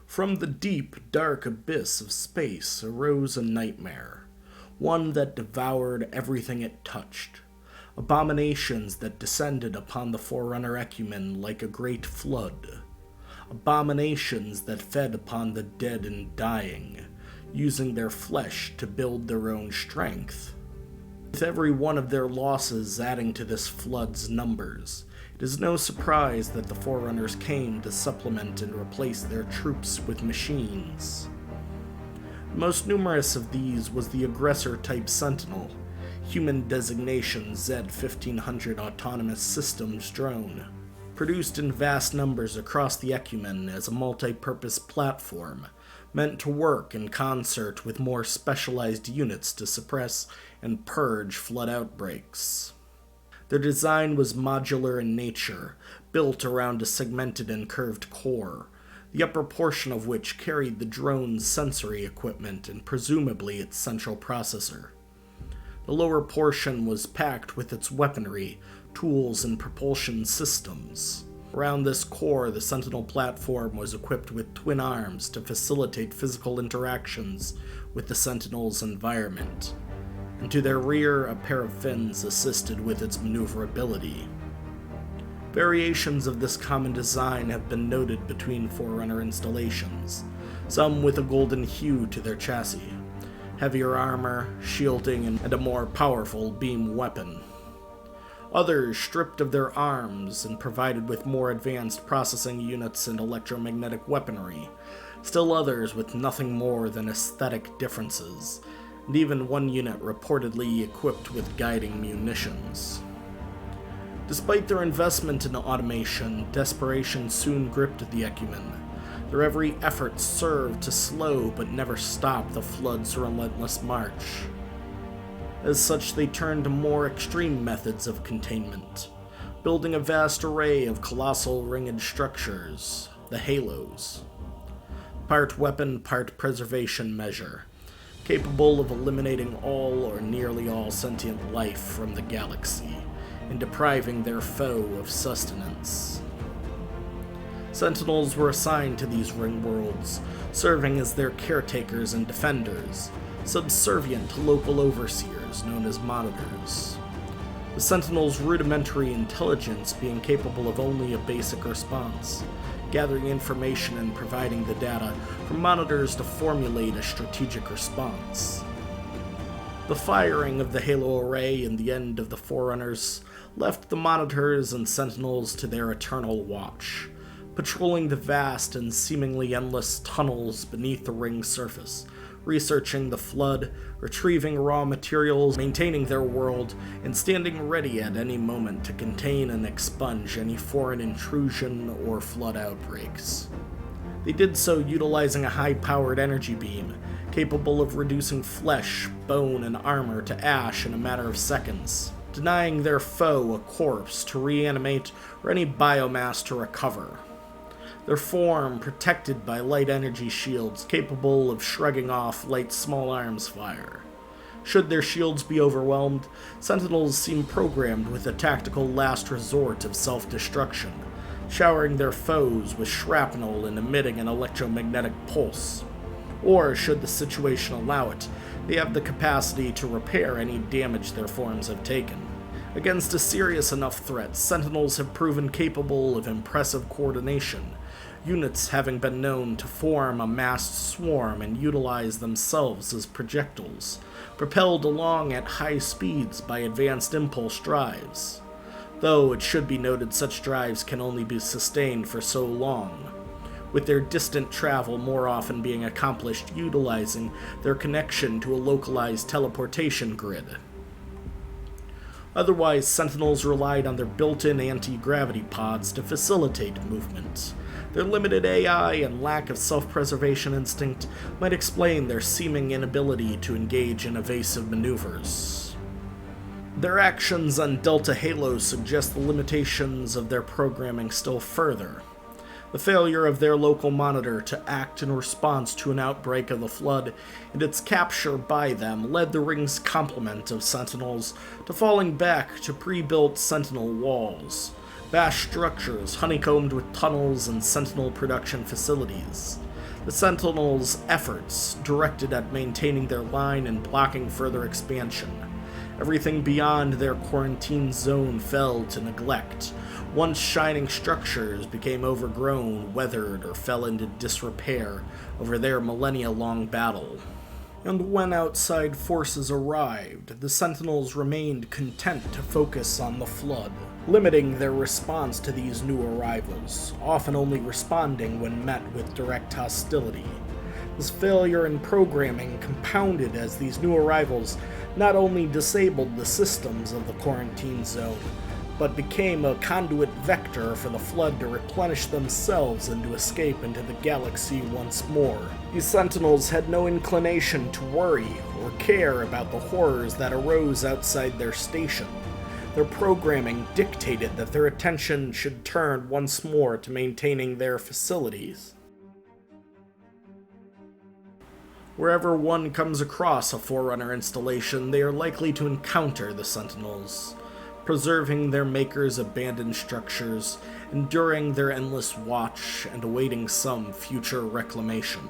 From the deep, dark abyss of space arose a nightmare, one that devoured everything it touched. Abominations that descended upon the Forerunner ecumen like a great flood. Abominations that fed upon the dead and dying, using their flesh to build their own strength. With every one of their losses adding to this flood's numbers, it is no surprise that the Forerunners came to supplement and replace their troops with machines. The most numerous of these was the Aggressor Type Sentinel, human designation Z-1500 Autonomous Systems drone, produced in vast numbers across the ecumen as a multi-purpose platform, meant to work in concert with more specialized units to suppress and purge flood outbreaks. Their design was modular in nature, built around a segmented and curved core, the upper portion of which carried the drone's sensory equipment and presumably its central processor. The lower portion was packed with its weaponry, tools, and propulsion systems. Around this core, the Sentinel platform was equipped with twin arms to facilitate physical interactions with the Sentinel's environment, and to their rear, a pair of fins assisted with its maneuverability. Variations of this common design have been noted between Forerunner installations, some with a golden hue to their chassis, heavier armor, shielding, and a more powerful beam weapon. Others stripped of their arms and provided with more advanced processing units and electromagnetic weaponry, still others with nothing more than aesthetic differences, and even one unit reportedly equipped with guiding munitions. Despite their investment in automation, desperation soon gripped the ecumen. Their every effort served to slow but never stop the flood's relentless march. As such, they turned to more extreme methods of containment, building a vast array of colossal ringed structures, the halos. Part weapon, part preservation measure, capable of eliminating all or nearly all sentient life from the galaxy, and depriving their foe of sustenance. Sentinels were assigned to these ring worlds, serving as their caretakers and defenders, subservient to local overseers known as monitors. The Sentinel's rudimentary intelligence being capable of only a basic response, gathering information and providing the data for monitors to formulate a strategic response. The firing of the Halo array and the end of the Forerunners left the monitors and Sentinels to their eternal watch, patrolling the vast and seemingly endless tunnels beneath the ring's surface, researching the flood, retrieving raw materials, maintaining their world, and standing ready at any moment to contain and expunge any foreign intrusion or flood outbreaks. They did so utilizing a high-powered energy beam, capable of reducing flesh, bone, and armor to ash in a matter of seconds, denying their foe a corpse to reanimate or any biomass to recover. Their form protected by light energy shields capable of shrugging off light small arms fire. Should their shields be overwhelmed, Sentinels seem programmed with a tactical last resort of self-destruction, showering their foes with shrapnel and emitting an electromagnetic pulse. Or, should the situation allow it, they have the capacity to repair any damage their forms have taken. Against a serious enough threat, Sentinels have proven capable of impressive coordination, units having been known to form a massed swarm and utilize themselves as projectiles, propelled along at high speeds by advanced impulse drives. Though it should be noted such drives can only be sustained for so long, with their distant travel more often being accomplished utilizing their connection to a localized teleportation grid. Otherwise, Sentinels relied on their built-in anti-gravity pods to facilitate movement. Their limited AI and lack of self-preservation instinct might explain their seeming inability to engage in evasive maneuvers. Their actions on Delta Halo suggest the limitations of their programming still further. The failure of their local monitor to act in response to an outbreak of the flood and its capture by them led the ring's complement of Sentinels to falling back to pre-built Sentinel walls, vast structures honeycombed with tunnels and Sentinel production facilities. The Sentinels' efforts directed at maintaining their line and blocking further expansion. Everything beyond their quarantine zone fell to neglect. Once shining structures became overgrown, weathered, or fell into disrepair over their millennia-long battle. And when outside forces arrived, the Sentinels remained content to focus on the Flood, limiting their response to these new arrivals, often only responding when met with direct hostility. This failure in programming compounded as these new arrivals not only disabled the systems of the quarantine zone, but became a conduit vector for the Flood to replenish themselves and to escape into the galaxy once more. These Sentinels had no inclination to worry or care about the horrors that arose outside their station. Their programming dictated that their attention should turn once more to maintaining their facilities. Wherever one comes across a Forerunner installation, they are likely to encounter the Sentinels, preserving their makers' abandoned structures, enduring their endless watch, and awaiting some future reclamation.